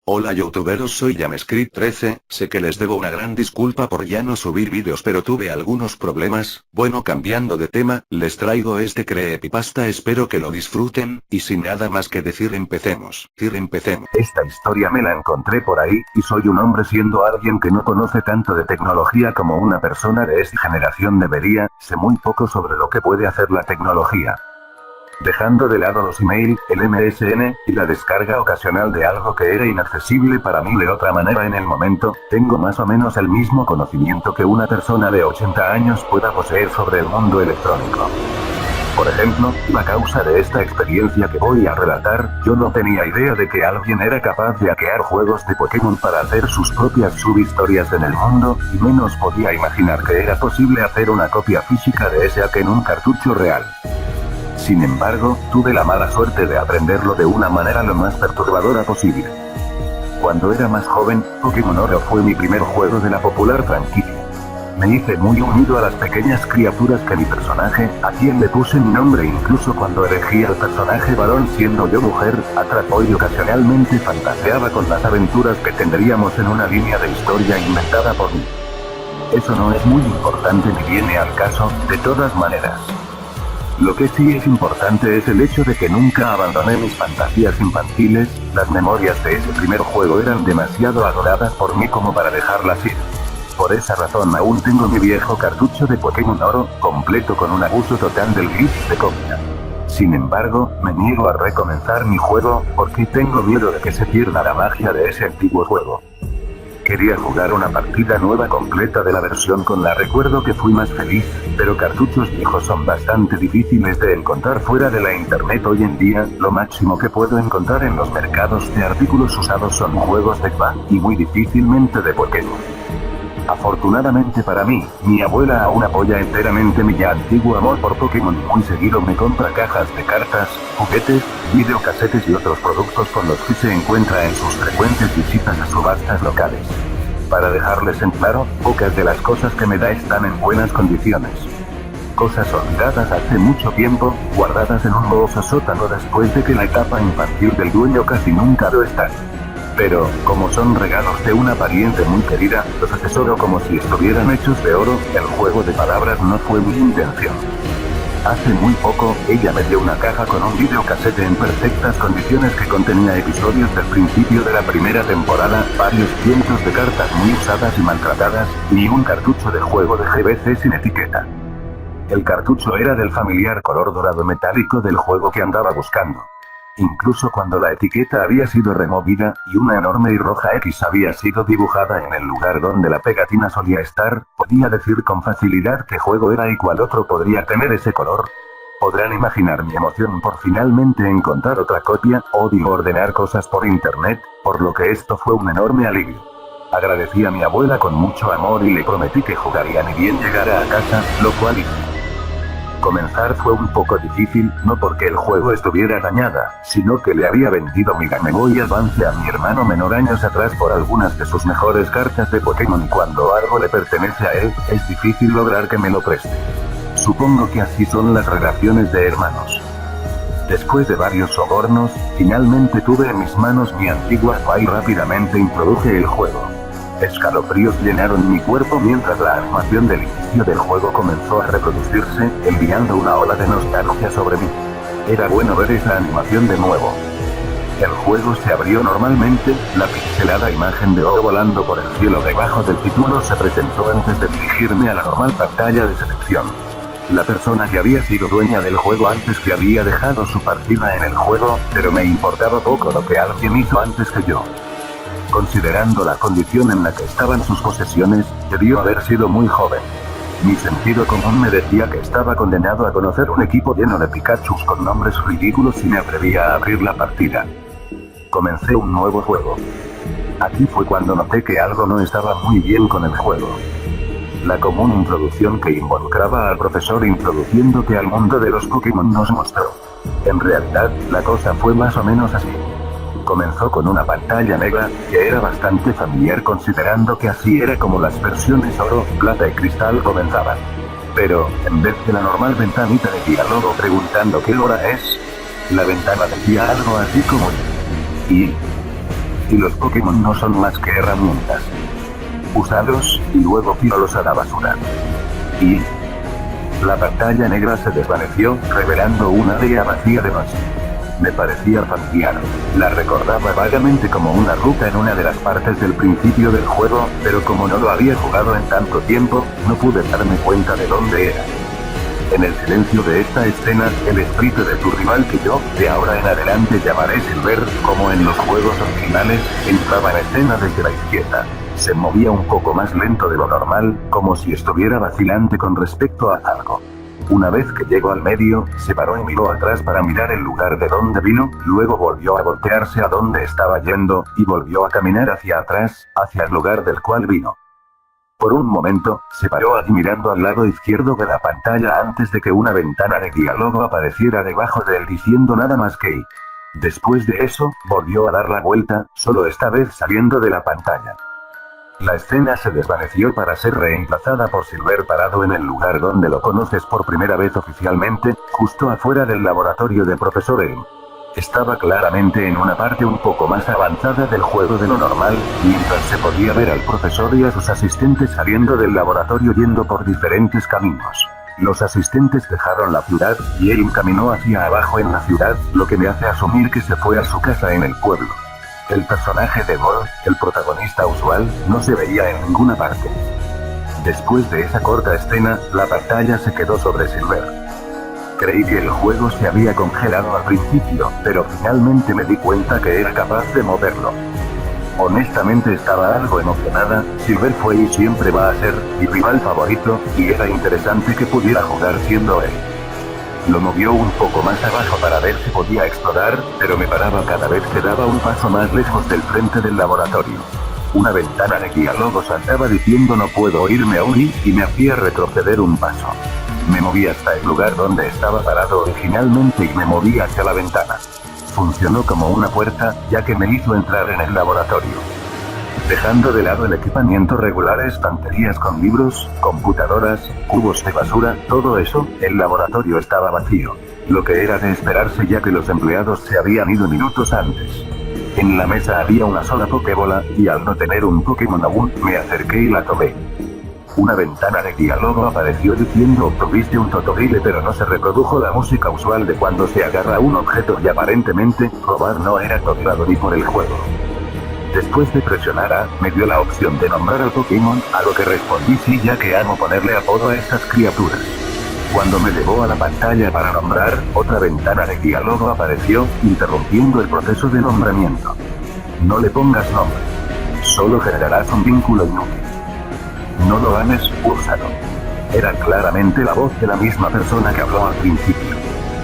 Hola youtuberos, soy Jamescript13, sé que les debo una gran disculpa por ya no subir vídeos, pero tuve algunos problemas. Bueno, cambiando de tema, les traigo este creepypasta, espero que lo disfruten, y sin nada más que decir empecemos. Esta historia me la encontré por ahí, y soy un hombre siendo alguien que no conoce tanto de tecnología como una persona de esta generación debería, sé muy poco sobre lo que puede hacer la tecnología. Dejando de lado los email, el MSN, y la descarga ocasional de algo que era inaccesible para mí de otra manera en el momento, tengo más o menos el mismo conocimiento que una persona de 80 años pueda poseer sobre el mundo electrónico. Por ejemplo, la causa de esta experiencia que voy a relatar, yo no tenía idea de que alguien era capaz de hackear juegos de Pokémon para hacer sus propias subhistorias en el mundo, y menos podía imaginar que era posible hacer una copia física de ese hack en un cartucho real. Sin embargo, tuve la mala suerte de aprenderlo de una manera lo más perturbadora posible. Cuando era más joven, Pokémon Oro fue mi primer juego de la popular franquicia. Me hice muy unido a las pequeñas criaturas que mi personaje, a quien le puse mi nombre incluso cuando elegí al personaje varón siendo yo mujer, atrapó y ocasionalmente fantaseaba con las aventuras que tendríamos en una línea de historia inventada por mí. Eso no es muy importante ni viene al caso, de todas maneras. Lo que sí es importante es el hecho de que nunca abandoné mis fantasías infantiles, las memorias de ese primer juego eran demasiado adoradas por mí como para dejarlas ir. Por esa razón aún tengo mi viejo cartucho de Pokémon Oro, completo con un abuso total del glitch de copia. Sin embargo, me niego a recomenzar mi juego, porque tengo miedo de que se pierda la magia de ese antiguo juego. Quería jugar una partida nueva completa de la versión con la recuerdo que fui más feliz, pero cartuchos viejos son bastante difíciles de encontrar fuera de la internet hoy en día, lo máximo que puedo encontrar en los mercados de artículos usados son juegos de PA, y muy difícilmente de Pokémon. Afortunadamente para mí, mi abuela aún apoya enteramente mi ya antiguo amor por Pokémon y muy seguido me compra cajas de cartas, juguetes, videocasetes y otros productos con los que se encuentra en sus frecuentes visitas a subastas locales. Para dejarles en claro, pocas de las cosas que me da están en buenas condiciones. Cosas olvidadas hace mucho tiempo, guardadas en un bohoso sótano después de que la etapa infantil del dueño casi nunca lo está. Pero, como son regalos de una pariente muy querida, los atesoro como si estuvieran hechos de oro. El juego de palabras no fue mi intención. Hace muy poco, ella me dio una caja con un videocasete en perfectas condiciones que contenía episodios del principio de la primera temporada, varios cientos de cartas muy usadas y maltratadas, y un cartucho de juego de GBC sin etiqueta. El cartucho era del familiar color dorado metálico del juego que andaba buscando. Incluso cuando la etiqueta había sido removida, y una enorme y roja X había sido dibujada en el lugar donde la pegatina solía estar, podía decir con facilidad qué juego era y cuál otro podría tener ese color. Podrán imaginar mi emoción por finalmente encontrar otra copia, odio ordenar cosas por internet, por lo que esto fue un enorme alivio. Agradecí a mi abuela con mucho amor y le prometí que jugaría ni bien llegara a casa, lo cual hice. Comenzar fue un poco difícil, no porque el juego estuviera dañada, sino que le había vendido mi Game Boy Advance a mi hermano menor años atrás por algunas de sus mejores cartas de Pokémon y cuando algo le pertenece a él, es difícil lograr que me lo preste. Supongo que así son las relaciones de hermanos. Después de varios sobornos, finalmente tuve en mis manos mi antigua y rápidamente introduje el juego. Escalofríos llenaron mi cuerpo mientras la animación del inicio del juego comenzó a reproducirse, enviando una ola de nostalgia sobre mí. Era bueno ver esa animación de nuevo. El juego se abrió normalmente, la pixelada imagen de Oro volando por el cielo debajo del título se presentó antes de dirigirme a la normal pantalla de selección. La persona que había sido dueña del juego antes que había dejado su partida en el juego, pero me importaba poco lo que alguien hizo antes que yo. Considerando la condición en la que estaban sus posesiones, debió haber sido muy joven. Mi sentido común me decía que estaba condenado a conocer un equipo lleno de Pikachus con nombres ridículos y me atrevía a abrir la partida. Comencé un nuevo juego. Aquí fue cuando noté que algo no estaba muy bien con el juego. La común introducción que involucraba al profesor introduciéndote al mundo de los Pokémon nos mostró. En realidad, la cosa fue más o menos así. Comenzó con una pantalla negra, que era bastante familiar considerando que así era como las versiones oro, plata y cristal comenzaban. Pero, en vez de la normal ventanita de diálogo preguntando qué hora es, la ventana decía algo así como y los Pokémon no son más que herramientas. Úsalos, y luego tíralos a la basura. Y... la pantalla negra se desvaneció, revelando un área vacía de noche. Me parecía familiar. La recordaba vagamente como una ruta en una de las partes del principio del juego, pero como no lo había jugado en tanto tiempo, no pude darme cuenta de dónde era. En el silencio de esta escena, el espíritu de tu rival que yo, de ahora en adelante llamaré Silver, como en los juegos originales, entraba en escena desde la izquierda. Se movía un poco más lento de lo normal, como si estuviera vacilante con respecto a algo. Una vez que llegó al medio, se paró y miró atrás para mirar el lugar de donde vino, luego volvió a voltearse a donde estaba yendo, y volvió a caminar hacia atrás, hacia el lugar del cual vino. Por un momento, se paró allí mirando al lado izquierdo de la pantalla antes de que una ventana de diálogo apareciera debajo de él diciendo nada más que I. Después de eso, volvió a dar la vuelta, solo esta vez saliendo de la pantalla. La escena se desvaneció para ser reemplazada por Silver parado en el lugar donde lo conoces por primera vez oficialmente, justo afuera del laboratorio de Profesor Elm. Estaba claramente en una parte un poco más avanzada del juego de lo normal, mientras se podía ver al profesor y a sus asistentes saliendo del laboratorio yendo por diferentes caminos. Los asistentes dejaron la ciudad, y Elm caminó hacia abajo en la ciudad, lo que me hace asumir que se fue a su casa en el pueblo. El personaje de Gold, el protagonista usual, no se veía en ninguna parte. Después de esa corta escena, la pantalla se quedó sobre Silver. Creí que el juego se había congelado al principio, pero finalmente me di cuenta que era capaz de moverlo. Honestamente estaba algo emocionada. Silver fue y siempre va a ser mi rival favorito, y era interesante que pudiera jugar siendo él. Lo movió un poco más abajo para ver si podía explorar, pero me paraba cada vez que daba un paso más lejos del frente del laboratorio. Una ventana de diálogo saltaba diciendo no puedo irme aún y me hacía retroceder un paso. Me moví hasta el lugar donde estaba parado originalmente y me moví hacia la ventana. Funcionó como una puerta, ya que me hizo entrar en el laboratorio. Dejando de lado el equipamiento regular, estanterías con libros, computadoras, cubos de basura, todo eso, el laboratorio estaba vacío. Lo que era de esperarse ya que los empleados se habían ido minutos antes. En la mesa había una sola Pokébola, y al no tener un Pokémon aún, me acerqué y la tomé. Una ventana de diálogo apareció diciendo obtuviste un Totodile, pero no se reprodujo la música usual de cuando se agarra un objeto y aparentemente, robar no era tolerado ni por el juego. Después de presionar A, me dio la opción de nombrar al Pokémon, a lo que respondí sí ya que amo ponerle apodo a estas criaturas. Cuando me llevó a la pantalla para nombrar, otra ventana de diálogo apareció, interrumpiendo el proceso de nombramiento. No le pongas nombre. Solo generarás un vínculo inútil. No lo ames, úsalo. Era claramente la voz de la misma persona que habló al principio.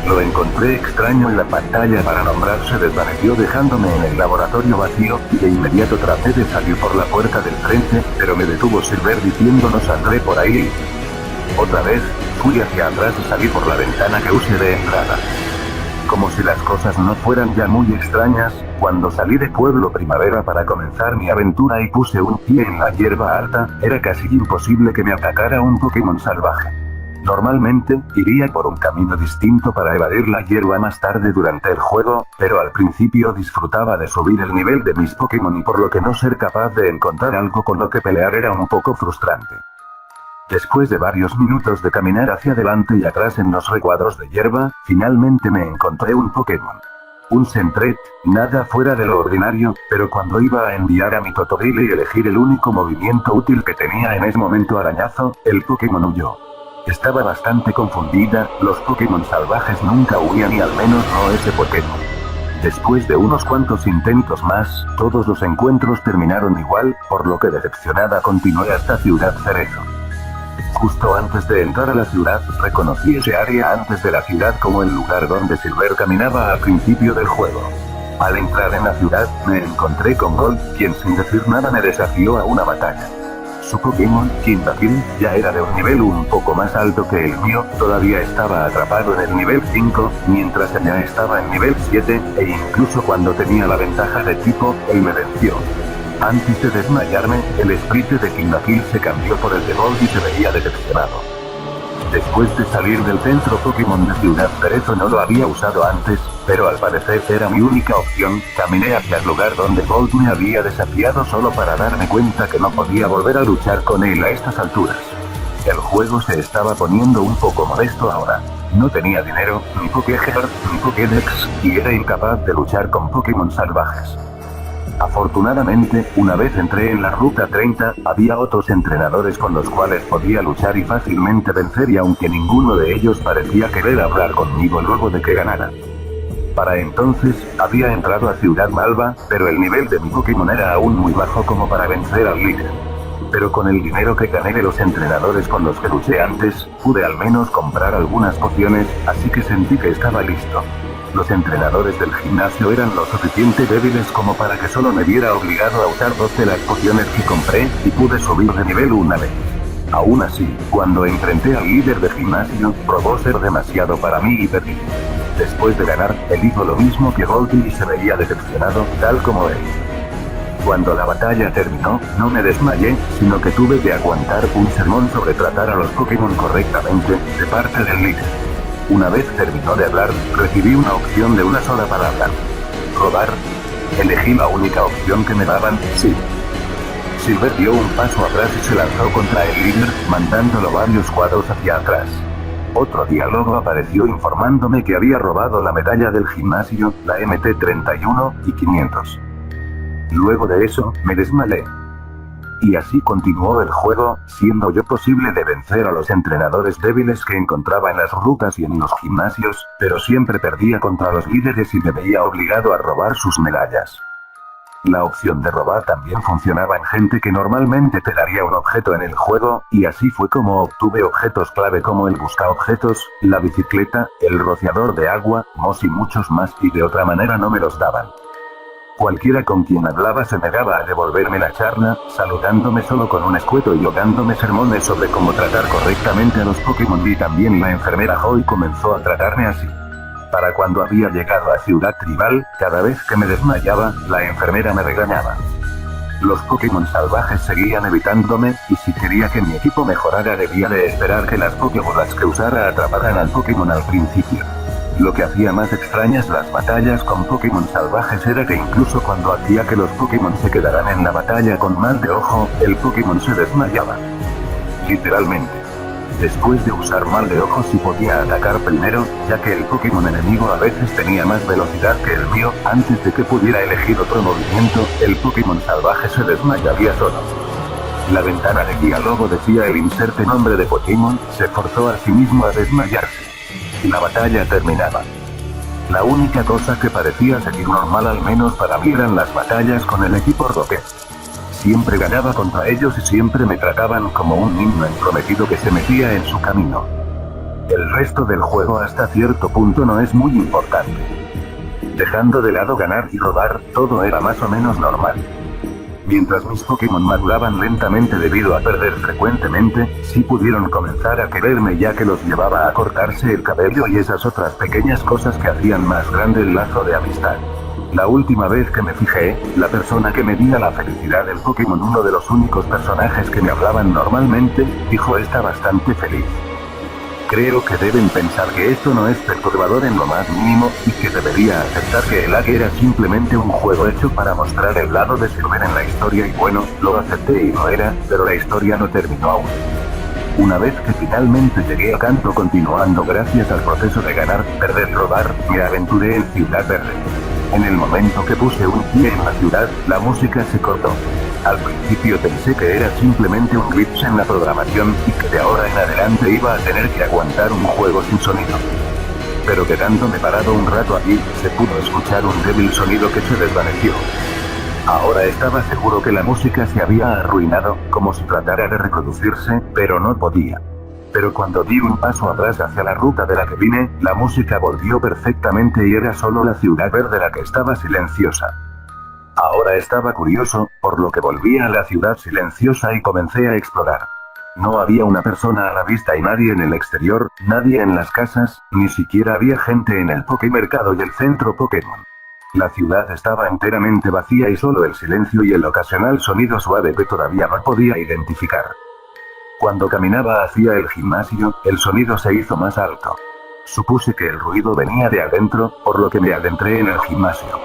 Lo encontré extraño y la pantalla para nombrar se desvaneció dejándome en el laboratorio vacío, y de inmediato traté de salir por la puerta del frente, pero me detuvo Silver diciendo no saldré por ahí. Otra vez, fui hacia atrás y salí por la ventana que usé de entrada. Como si las cosas no fueran ya muy extrañas, cuando salí de Pueblo Primavera para comenzar mi aventura y puse un pie en la hierba alta, era casi imposible que me atacara un Pokémon salvaje. Normalmente, iría por un camino distinto para evadir la hierba más tarde durante el juego, pero al principio disfrutaba de subir el nivel de mis Pokémon y por lo que no ser capaz de encontrar algo con lo que pelear era un poco frustrante. Después de varios minutos de caminar hacia adelante y atrás en los recuadros de hierba, finalmente me encontré un Pokémon. Un Sentret, nada fuera de lo ordinario, pero cuando iba a enviar a mi Totodile y elegir el único movimiento útil que tenía en ese momento arañazo, el Pokémon huyó. Estaba bastante confundida, los Pokémon salvajes nunca huían y al menos no ese Pokémon. Después de unos cuantos intentos más, todos los encuentros terminaron igual, por lo que decepcionada continué hasta Ciudad Cerezo. Justo antes de entrar a la ciudad, reconocí ese área antes de la ciudad como el lugar donde Silver caminaba al principio del juego. Al entrar en la ciudad, me encontré con Gold, quien sin decir nada me desafió a una batalla. Su Pokémon, Kindakil, ya era de un nivel un poco más alto que el mío, todavía estaba atrapado en el nivel 5, mientras ella estaba en nivel 7, e incluso cuando tenía la ventaja de tipo, él me venció. Antes de desmayarme, el espíritu de Kindakil se cambió por el de Gold y se veía decepcionado. Después de salir del centro Pokémon de Ciudad Cerezo no lo había usado antes, pero al parecer era mi única opción. Caminé hacia el lugar donde Bolt me había desafiado solo para darme cuenta que no podía volver a luchar con él a estas alturas. El juego se estaba poniendo un poco molesto ahora. No tenía dinero, ni Pokégear, ni Pokédex, y era incapaz de luchar con Pokémon salvajes. Afortunadamente, una vez entré en la Ruta 30, había otros entrenadores con los cuales podía luchar y fácilmente vencer, y aunque ninguno de ellos parecía querer hablar conmigo luego de que ganara. Para entonces, había entrado a Ciudad Malva, pero el nivel de mi Pokémon era aún muy bajo como para vencer al líder. Pero con el dinero que gané de los entrenadores con los que luché antes, pude al menos comprar algunas pociones, así que sentí que estaba listo. Los entrenadores del gimnasio eran lo suficiente débiles como para que solo me viera obligado a usar 2 de las pociones que compré, y pude subir de nivel una vez. Aún así, cuando enfrenté al líder de gimnasio, probó ser demasiado para mí y perdí. Después de ganar, él hizo lo mismo que Volty y se veía decepcionado, tal como él. Cuando la batalla terminó, no me desmayé, sino que tuve que aguantar un sermón sobre tratar a los Pokémon correctamente, de parte del líder. Una vez terminó de hablar, recibí una opción de una sola palabra. ¿Robar? Elegí la única opción que me daban, sí. Silver dio un paso atrás y se lanzó contra el líder, mandándolo varios cuadros hacia atrás. Otro diálogo apareció informándome que había robado la medalla del gimnasio, la MT-31 y 500. Luego de eso, me desmayé. Y así continuó el juego, siendo yo posible de vencer a los entrenadores débiles que encontraba en las rutas y en los gimnasios, pero siempre perdía contra los líderes y me veía obligado a robar sus medallas. La opción de robar también funcionaba en gente que normalmente te daría un objeto en el juego, y así fue como obtuve objetos clave como el buscaobjetos, la bicicleta, el rociador de agua, mos y muchos más, y de otra manera no me los daban. Cualquiera con quien hablaba se negaba a devolverme la charla, saludándome solo con un escueto y dándome sermones sobre cómo tratar correctamente a los Pokémon, y también la enfermera Joy comenzó a tratarme así. Para cuando había llegado a Ciudad Tribal, cada vez que me desmayaba, la enfermera me regañaba. Los Pokémon salvajes seguían evitándome, y si quería que mi equipo mejorara debía de esperar que las Pokébolas que usara atraparan al Pokémon al principio. Lo que hacía más extrañas las batallas con Pokémon salvajes era que incluso cuando hacía que los Pokémon se quedaran en la batalla con mal de ojo, el Pokémon se desmayaba. Literalmente. Después de usar mal de ojo sí podía atacar primero, ya que el Pokémon enemigo a veces tenía más velocidad que el mío. Antes de que pudiera elegir otro movimiento, el Pokémon salvaje se desmayaría solo. La ventana de diálogo decía el inserte nombre de Pokémon, se forzó a sí mismo a desmayarse. Y la batalla terminaba. La única cosa que parecía seguir normal, al menos para mí, eran las batallas con el equipo Rocket. Siempre ganaba contra ellos y siempre me trataban como un niño entrometido que se metía en su camino. El resto del juego hasta cierto punto no es muy importante. Dejando de lado ganar y robar, todo era más o menos normal. Mientras mis Pokémon maduraban lentamente debido a perder frecuentemente, sí pudieron comenzar a quererme, ya que los llevaba a cortarse el cabello y esas otras pequeñas cosas que hacían más grande el lazo de amistad. La última vez que me fijé, la persona que medía la felicidad del Pokémon, uno de los únicos personajes que me hablaban normalmente, dijo: está bastante feliz. Creo que deben pensar que esto no es perturbador en lo más mínimo, y que debería aceptar que el lag era simplemente un juego hecho para mostrar el lado de Silver en la historia, y bueno, lo acepté y lo era, pero la historia no terminó aún. Una vez que finalmente llegué a Kanto, continuando gracias al proceso de ganar, perder, robar, me aventuré en Ciudad Verde. En el momento que puse un pie en la ciudad, la música se cortó. Al principio pensé que era simplemente un glitch en la programación, y que de ahora en adelante iba a tener que aguantar un juego sin sonido. Pero quedándome parado un rato allí, se pudo escuchar un débil sonido que se desvaneció. Ahora estaba seguro que la música se había arruinado, como si tratara de reproducirse, pero no podía. Pero cuando di un paso atrás hacia la ruta de la que vine, la música volvió perfectamente y era solo la Ciudad Verde la que estaba silenciosa. Ahora estaba curioso, por lo que volví a la ciudad silenciosa y comencé a explorar. No había una persona a la vista y nadie en el exterior, nadie en las casas, ni siquiera había gente en el Pokémercado y el centro Pokémon. La ciudad estaba enteramente vacía y solo el silencio y el ocasional sonido suave que todavía no podía identificar. Cuando caminaba hacia el gimnasio, el sonido se hizo más alto. Supuse que el ruido venía de adentro, por lo que me adentré en el gimnasio.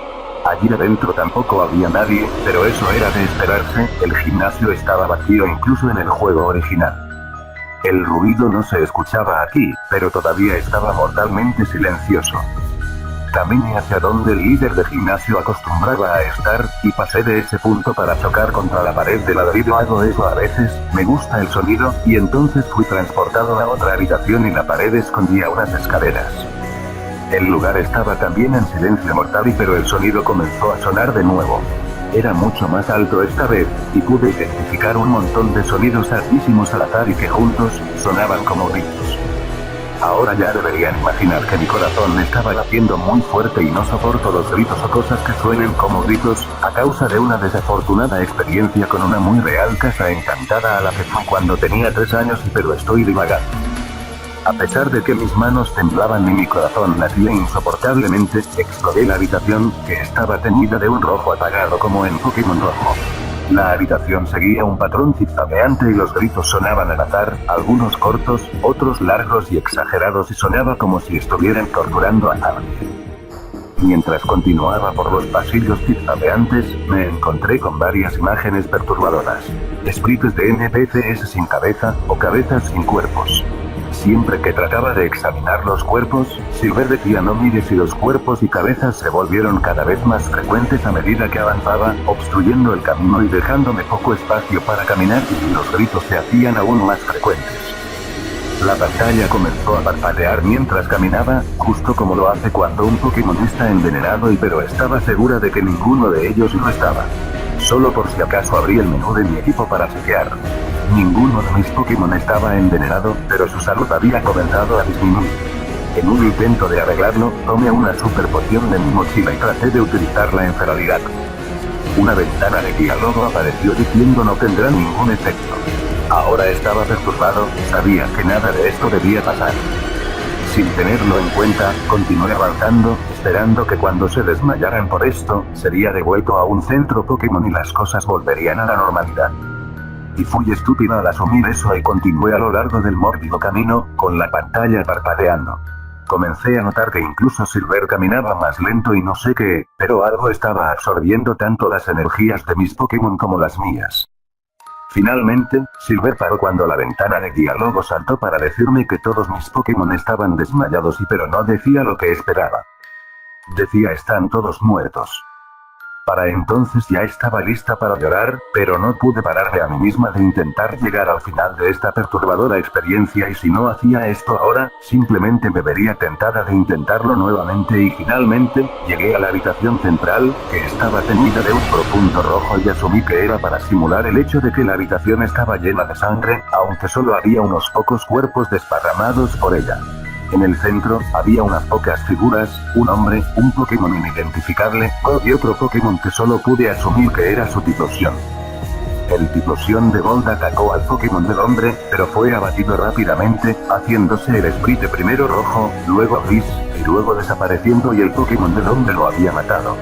Allí adentro tampoco había nadie, pero eso era de esperarse, el gimnasio estaba vacío incluso en el juego original. El ruido no se escuchaba aquí, pero todavía estaba mortalmente silencioso. Caminé hacia donde el líder de gimnasio acostumbraba a estar, y pasé de ese punto para chocar contra la pared de ladrillo. Hago eso a veces, me gusta el sonido, y entonces fui transportado a otra habitación y la pared escondía unas escaleras. El lugar estaba también en silencio mortal pero el sonido comenzó a sonar de nuevo. Era mucho más alto esta vez, y pude identificar un montón de sonidos altísimos al azar y que juntos, sonaban como gritos. Ahora ya deberían imaginar que mi corazón estaba latiendo muy fuerte y no soporto los gritos o cosas que suenen como gritos, a causa de una desafortunada experiencia con una muy real casa encantada a la que fui cuando tenía 3 años pero estoy divagando. A pesar de que mis manos temblaban y mi corazón latía insoportablemente, exploré la habitación, que estaba teñida de un rojo apagado como en Pokémon Rojo. La habitación seguía un patrón zigzagueante y los gritos sonaban al azar, algunos cortos, otros largos y exagerados y sonaba como si estuvieran torturando a alguien. Mientras continuaba por los pasillos zigzagueantes, me encontré con varias imágenes perturbadoras. Sprites de NPCs sin cabeza, o cabezas sin cuerpos. Siempre que trataba de examinar los cuerpos, Silver decía no mires y los cuerpos y cabezas se volvieron cada vez más frecuentes a medida que avanzaba, obstruyendo el camino y dejándome poco espacio para caminar y los gritos se hacían aún más frecuentes. La pantalla comenzó a parpadear mientras caminaba, justo como lo hace cuando un Pokémon está envenenado pero estaba segura de que ninguno de ellos lo estaba. Solo por si acaso abrí el menú de mi equipo para chequear. Ninguno de mis Pokémon estaba envenenado, pero su salud había comenzado a disminuir. En un intento de arreglarlo, tomé una super poción de mi mochila y traté de utilizarla en feralidad. Una ventana de diálogo apareció diciendo no tendrá ningún efecto. Ahora estaba perturbado, sabía que nada de esto debía pasar. Sin tenerlo en cuenta, continué avanzando, esperando que cuando se desmayaran por esto, sería devuelto a un centro Pokémon y las cosas volverían a la normalidad. Y fui estúpida al asumir eso y continué a lo largo del mórbido camino, con la pantalla parpadeando. Comencé a notar que incluso Silver caminaba más lento y no sé qué, pero algo estaba absorbiendo tanto las energías de mis Pokémon como las mías. Finalmente, Silver paró cuando la ventana de diálogo saltó para decirme que todos mis Pokémon estaban desmayados pero no decía lo que esperaba. Decía están todos muertos. Para entonces ya estaba lista para llorar, pero no pude pararme a mí misma de intentar llegar al final de esta perturbadora experiencia y si no hacía esto ahora, simplemente me vería tentada de intentarlo nuevamente y finalmente, llegué a la habitación central, que estaba teñida de un profundo rojo y asumí que era para simular el hecho de que la habitación estaba llena de sangre, aunque solo había unos pocos cuerpos desparramados por ella. En el centro, había unas pocas figuras, un hombre, un Pokémon inidentificable, y otro Pokémon que solo pude asumir que era su Typhlosion. El Typhlosion de Gold atacó al Pokémon del hombre, pero fue abatido rápidamente, haciéndose el Sprite primero rojo, luego gris, y luego desapareciendo y el Pokémon del hombre lo había matado.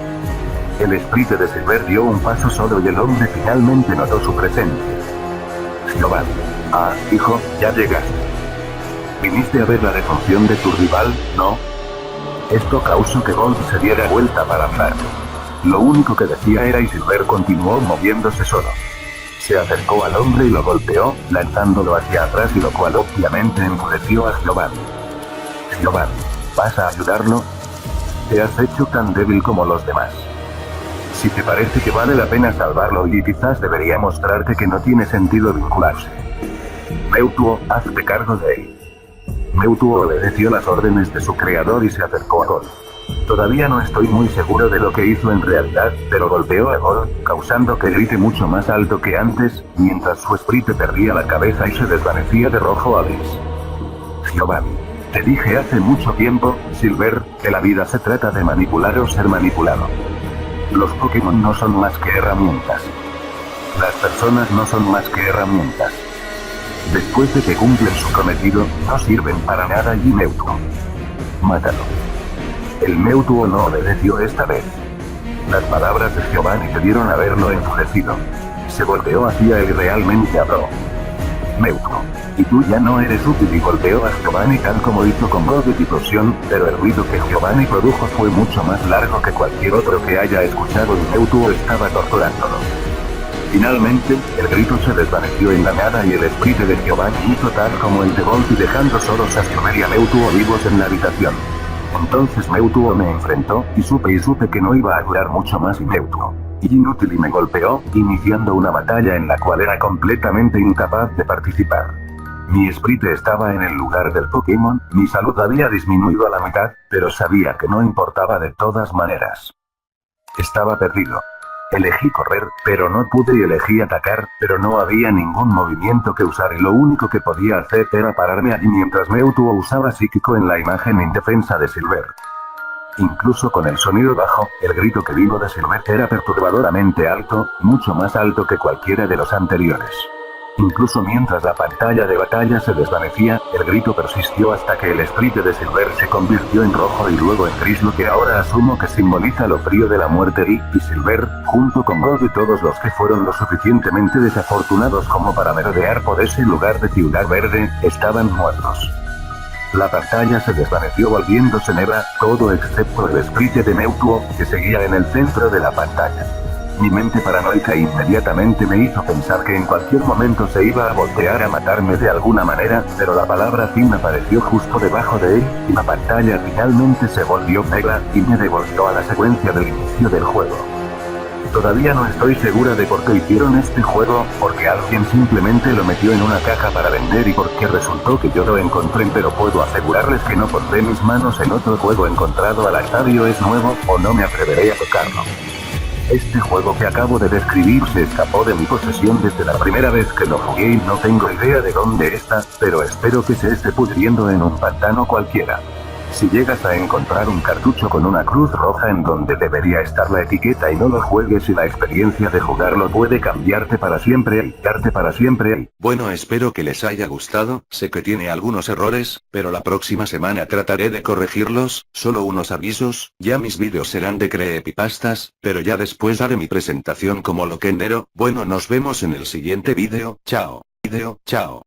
El Sprite de Silver dio un paso solo y el hombre finalmente notó su presencia. Giovanni. Ah, hijo, ya llegaste. ¿Viniste a ver la defunción de tu rival, no? Esto causó que Gold se diera vuelta para hablar. Lo único que decía era y Silver continuó moviéndose solo. Se acercó al hombre y lo golpeó, lanzándolo hacia atrás y lo cual obviamente enfureció a Giovanni. Giovanni, ¿vas a ayudarlo? Te has hecho tan débil como los demás. Si te parece que vale la pena salvarlo y quizás debería mostrarte que no tiene sentido vincularse. Mewtwo, hazte cargo de él. Mewtwo obedeció las órdenes de su creador y se acercó a Gold. Todavía no estoy muy seguro de lo que hizo en realidad, pero golpeó a Gold, causando que grite mucho más alto que antes, mientras su Sprite perdía la cabeza y se desvanecía de rojo a gris. Giovanni, te dije hace mucho tiempo, Silver, que la vida se trata de manipular o ser manipulado. Los Pokémon no son más que herramientas. Las personas no son más que herramientas. Después de que cumplen su cometido, no sirven para nada y Mewtwo. Mátalo. El Mewtwo no obedeció esta vez. Las palabras de Giovanni debieron haberlo enfurecido. Se volteó hacia él y realmente habló. Mewtwo. Y tú ya no eres útil, y golpeó a Giovanni tal como hizo con Godet y Plosion, pero el ruido que Giovanni produjo fue mucho más largo que cualquier otro que haya escuchado y Mewtwo estaba torturándolo. Finalmente, el grito se desvaneció en la nada y el espíritu de Giovanni hizo tal como el de Volti, dejando solos a Silver y a Mewtwo vivos en la habitación. Entonces Mewtwo me enfrentó, y supe que no iba a durar mucho más y Mewtwo inútil y me golpeó, iniciando una batalla en la cual era completamente incapaz de participar. Mi espíritu estaba en el lugar del Pokémon, mi salud había disminuido a la mitad, pero sabía que no importaba de todas maneras. Estaba perdido. Elegí correr, pero no pude, y elegí atacar, pero no había ningún movimiento que usar y lo único que podía hacer era pararme allí mientras Mewtwo usaba psíquico en la imagen indefensa de Silver. Incluso con el sonido bajo, el grito que vino de Silver era perturbadoramente alto, mucho más alto que cualquiera de los anteriores. Incluso mientras la pantalla de batalla se desvanecía, el grito persistió hasta que el espíritu de Silver se convirtió en rojo y luego en gris, lo que ahora asumo que simboliza lo frío de la muerte, y Silver, junto con God y todos los que fueron lo suficientemente desafortunados como para merodear por ese lugar de Ciudad Verde, estaban muertos. La pantalla se desvaneció volviéndose negra, todo excepto el espíritu de Mewtwo, que seguía en el centro de la pantalla. Mi mente paranoica inmediatamente me hizo pensar que en cualquier momento se iba a voltear a matarme de alguna manera, pero la palabra fin apareció justo debajo de él, y la pantalla finalmente se volvió negra, y me devolvió a la secuencia del inicio del juego. Todavía no estoy segura de por qué hicieron este juego, porque alguien simplemente lo metió en una caja para vender y porque resultó que yo lo encontré, pero puedo asegurarles que no pondré mis manos en otro juego encontrado al estadio es nuevo, o no me atreveré a tocarlo. Este juego que acabo de describir se escapó de mi posesión desde la primera vez que lo jugué y no tengo idea de dónde está, pero espero que se esté pudriendo en un pantano cualquiera. Si llegas a encontrar un cartucho con una cruz roja en donde debería estar la etiqueta y no lo juegues, y la experiencia de jugarlo puede cambiarte para siempre. Bueno, espero que les haya gustado, sé que tiene algunos errores, pero la próxima semana trataré de corregirlos. Solo unos avisos, ya mis vídeos serán de creepypastas, pero ya después haré mi presentación como loquendero. Bueno, nos vemos en el siguiente vídeo, chao. Chao.